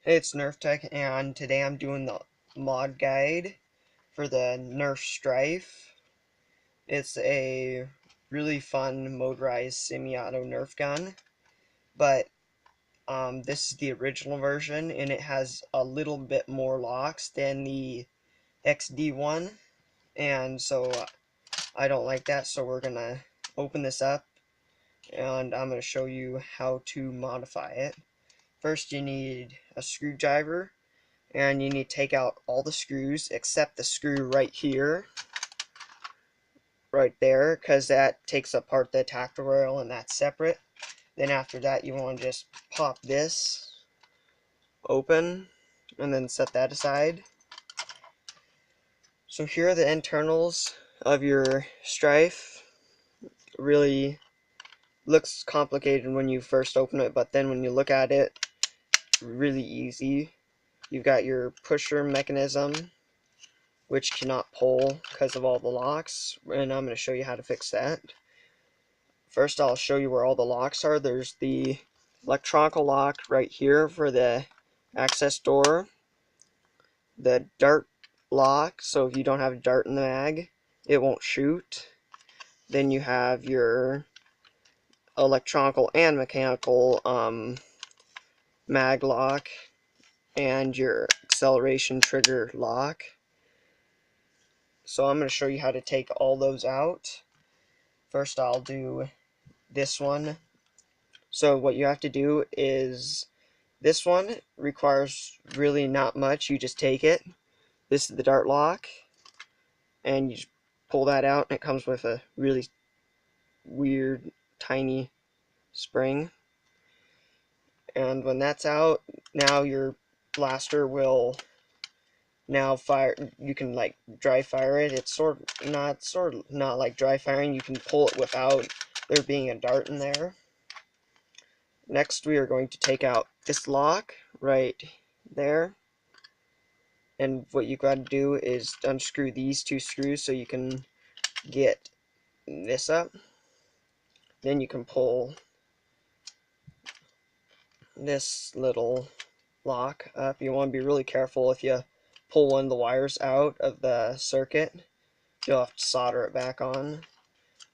Hey, it's Nerf Tech, and today I'm doing the mod guide for the Nerf Stryfe. It's a really fun motorized semi-auto Nerf gun, but this is the original version, and it has a little bit more locks than the XD one, and so I don't like that. So we're gonna open this up, and I'm gonna show you how to modify it. First, you need a screwdriver. And you need to take out all the screws except the screw right here, right there, because that takes apart the tactile rail and that's separate. Then after that you want to just pop this open and then set that aside. So here are the internals of your stryfe. Really looks complicated when you first open it, but then when you look at it, really easy. You've got your pusher mechanism, which cannot pull because of all the locks, and I'm going to show you how to fix that. First, I'll show you where all the locks are. There's the electronic lock right here for the access door, the dart lock, so if you don't have a dart in the mag, it won't shoot. Then you have your electronic and mechanical mag lock, and your acceleration trigger lock. So I'm going to show you how to take all those out. First, I'll do this one. So what you have to do is, this one requires really not much. You just take it. This is the dart lock, and you just pull that out, and it comes with a really weird tiny spring. And when that's out, now your blaster will now fire. You can like dry fire it. It's sort of not like dry firing. You can pull it without there being a dart in there. Next, we are going to take out this lock right there. And what you got to do is unscrew these two screws so you can get this up. Then you can pull this little lock up. You want to be really careful if you pull one of the wires out of the circuit. You'll have to solder it back on.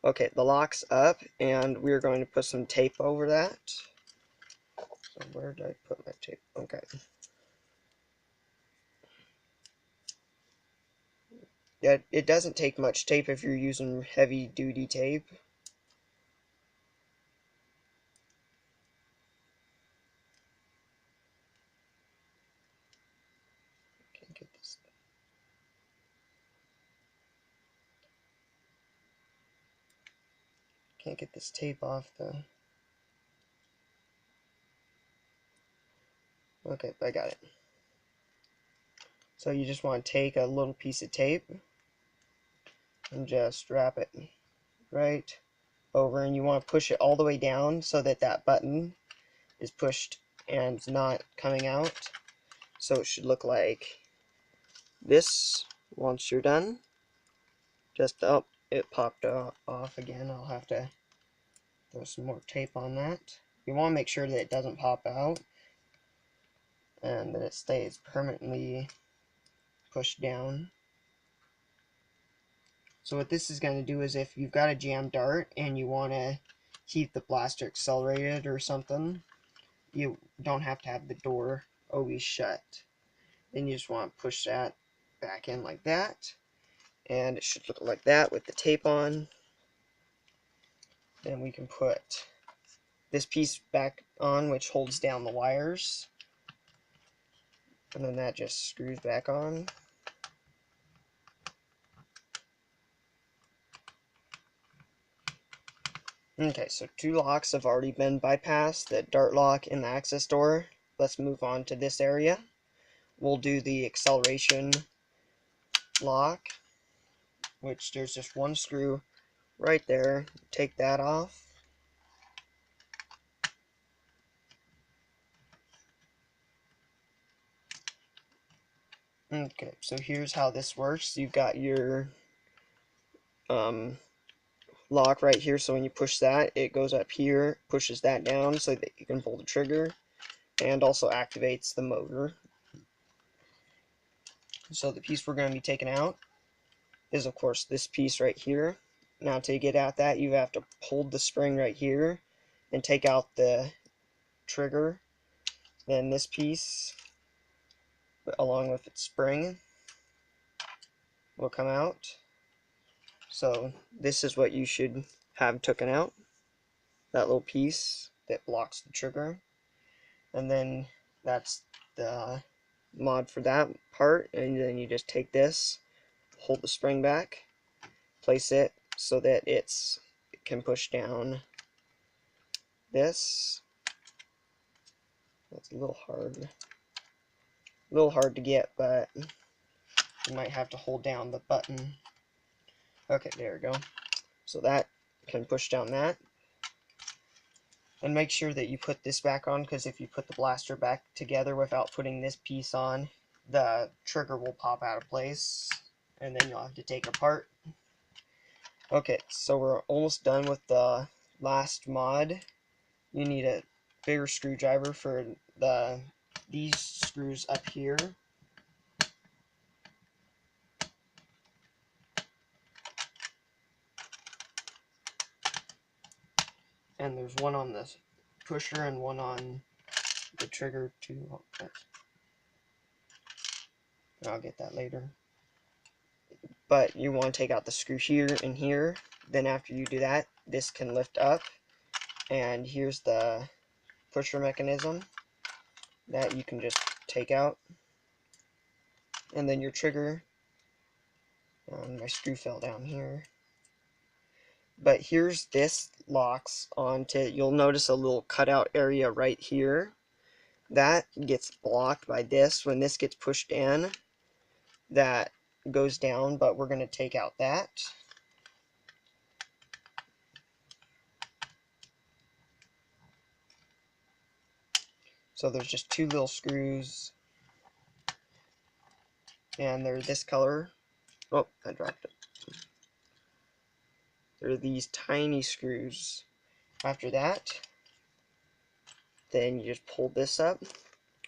Okay, the lock's up, and we're going to put some tape over that. So where did I put my tape? Okay. Yeah, it doesn't take much tape if you're using heavy duty tape. Can't get this. Can't get this tape off the. Okay, I got it. So you just want to take a little piece of tape and just wrap it right over, and you want to push it all the way down so that that button is pushed and not coming out. So it should look like this once you're done. Just oh, it popped off again. I'll have to throw some more tape on that. You want to make sure that it doesn't pop out and that it stays permanently pushed down. So what this is going to do is, if you've got a jam dart and you want to keep the blaster accelerated or something, you don't have to have the door always shut. Then you just want to push that back in like that, and it should look like that with the tape on. Then we can put this piece back on, which holds down the wires, and then that just screws back on. Okay, so two locks have already been bypassed, the dart lock and the access door. Let's move on to this area. We'll do the acceleration lock, which there's just one screw right there. Take that off. Okay, so here's how this works. You've got your lock right here, so when you push that, it goes up here, pushes that down so that you can pull the trigger. and also activates the motor. So the piece we're going to be taking out is, of course, this piece right here. Now to get at that, you have to hold the spring right here and take out the trigger. Then this piece, along with its spring, will come out. So this is what you should have taken out, that little piece that blocks the trigger. And then that's the mod for that part, and then you just take this, hold the spring back, place it so that it can push down this. That's a little hard to get, but you might have to hold down the button. Okay, there we go. So that can push down that. And make sure that you put this back on, because if you put the blaster back together without putting this piece on, the trigger will pop out of place, and then you'll have to take it apart. Okay, so we're almost done with the last mod. You need a bigger screwdriver for these screws up here. And there's one on the pusher and one on the trigger too. I'll get that later. But you want to take out the screw here and here. Then after you do that, this can lift up. And here's the pusher mechanism that you can just take out. And then your trigger. My screw fell down here. But here's this locks onto, you'll notice a little cutout area right here. That gets blocked by this. When this gets pushed in, that goes down, but we're going to take out that. So there's just two little screws, and they're this color. Oh, I dropped it. There are these tiny screws. After that, then you just pull this up,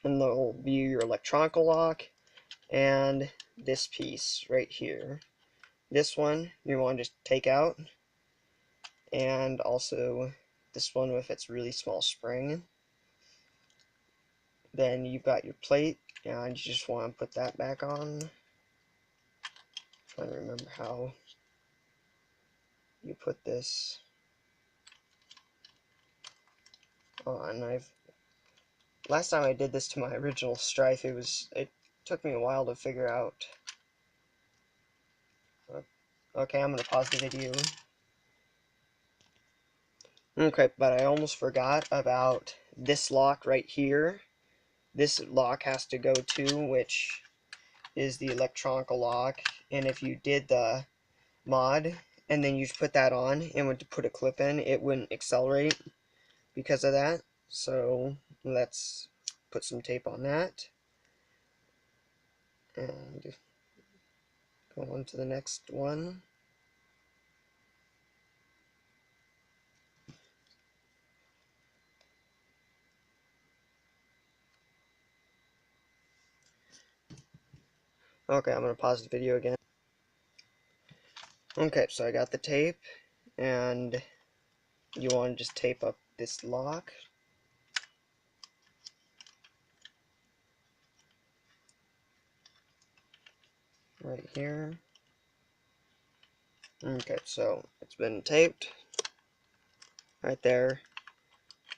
and there'll be your electronic lock, and this piece right here. This one you want to just take out, and also this one with its really small spring. Then you've got your plate, and you just want to put that back on. Trying to remember how you put this on. Last time I did this to my original stryfe, it took me a while to figure out. Okay, I'm gonna pause the video. Okay, but I almost forgot about this lock right here. This lock has to go to, which is the electronic lock, and if you did the mod and then you put that on and went to put a clip in, it wouldn't accelerate because of that. So let's put some tape on that and go on to the next one. Okay, I'm going to pause the video again. Okay, so I got the tape, and you want to just tape up this lock. Right here. Okay, so it's been taped right there,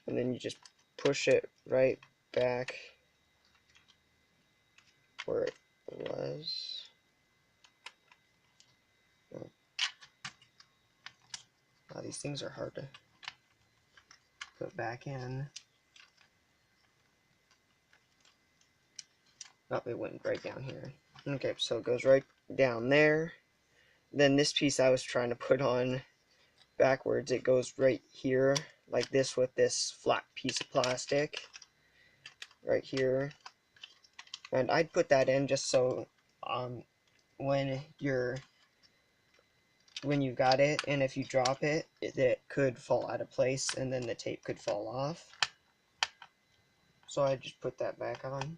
and then you just push it right back where it was. Wow, these things are hard to put back in. Oh, it went right down here. Okay, so it goes right down there. Then this piece I was trying to put on backwards, it goes right here, like this, with this flat piece of plastic right here. And I'd put that in just so when you've got it, and if you drop it, it could fall out of place and then the tape could fall off. So I just put that back on.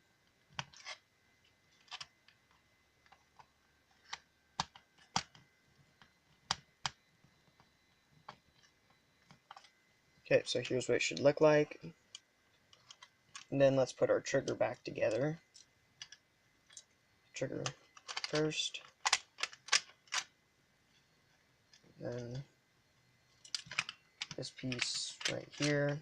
Okay, so here's what it should look like. And then let's put our trigger back together. Trigger first. Then this piece right here.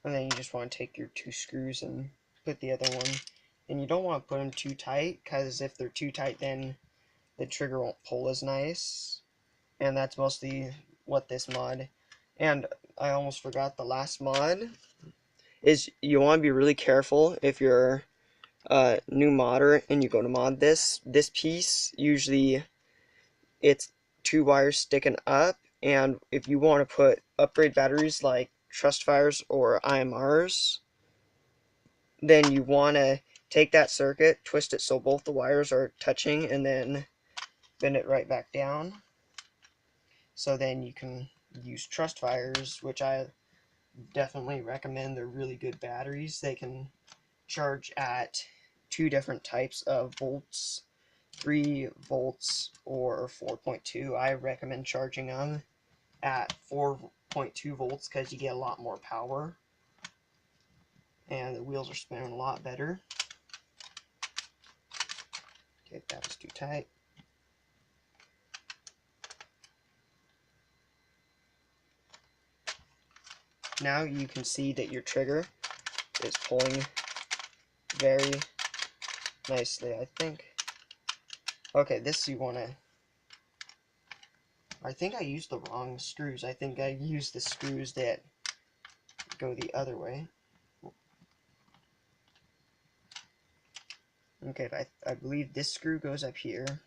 And then you just want to take your 2 screws and put the other one. And you don't want to put them too tight, because if they're too tight, then the trigger won't pull as nice. And that's mostly what this mod. And I almost forgot, the last mod is you want to be really careful if you're a new modder and you go to mod this piece. Usually it's 2 wires sticking up, and if you want to put upgrade batteries like Trustfires or IMRs, then you want to take that circuit, twist it so both the wires are touching, and then bend it right back down. So then you can use Trustfires, which I definitely recommend. They're really good batteries. They can charge at 2 different types of volts, 3 volts or 4.2. I recommend charging them at 4.2 volts because you get a lot more power and the wheels are spinning a lot better. Okay, that was too tight. Now you can see that your trigger is pulling very nicely, I think. Okay, this you want to... I think I used the wrong screws. I think I used the screws that go the other way. Okay, I believe this screw goes up here.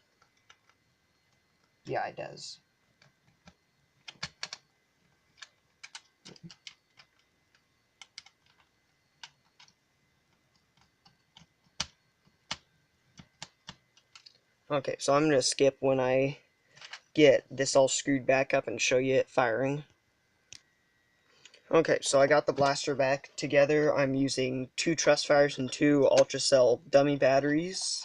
Yeah, it does. Okay, so I'm going to skip when I get this all screwed back up and show you it firing. Okay, so I got the blaster back together. I'm using 2 Trustfires and 2 Ultracell dummy batteries.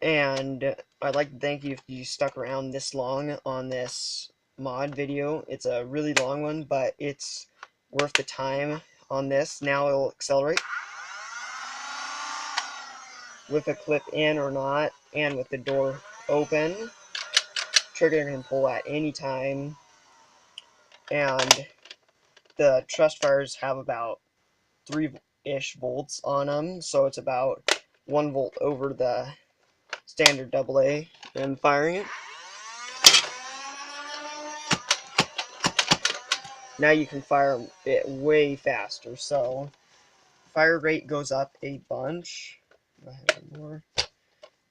And I'd like to thank you if you stuck around this long on this mod video. It's a really long one, but it's worth the time on this. Now it'll accelerate with a clip in or not, and with the door open. Trigger can pull at any time, and the Trustfires have about 3-ish volts on them, so it's about 1 volt over the standard AA. And firing it. Now you can fire it way faster, so fire rate goes up a bunch. Go ahead and more.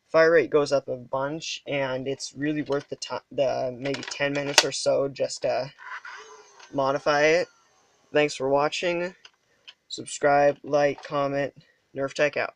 Fire rate goes up a bunch, and it's really worth the time, the maybe 10 minutes or so just to modify it. Thanks for watching. Subscribe, like, comment. Nerf Tech out.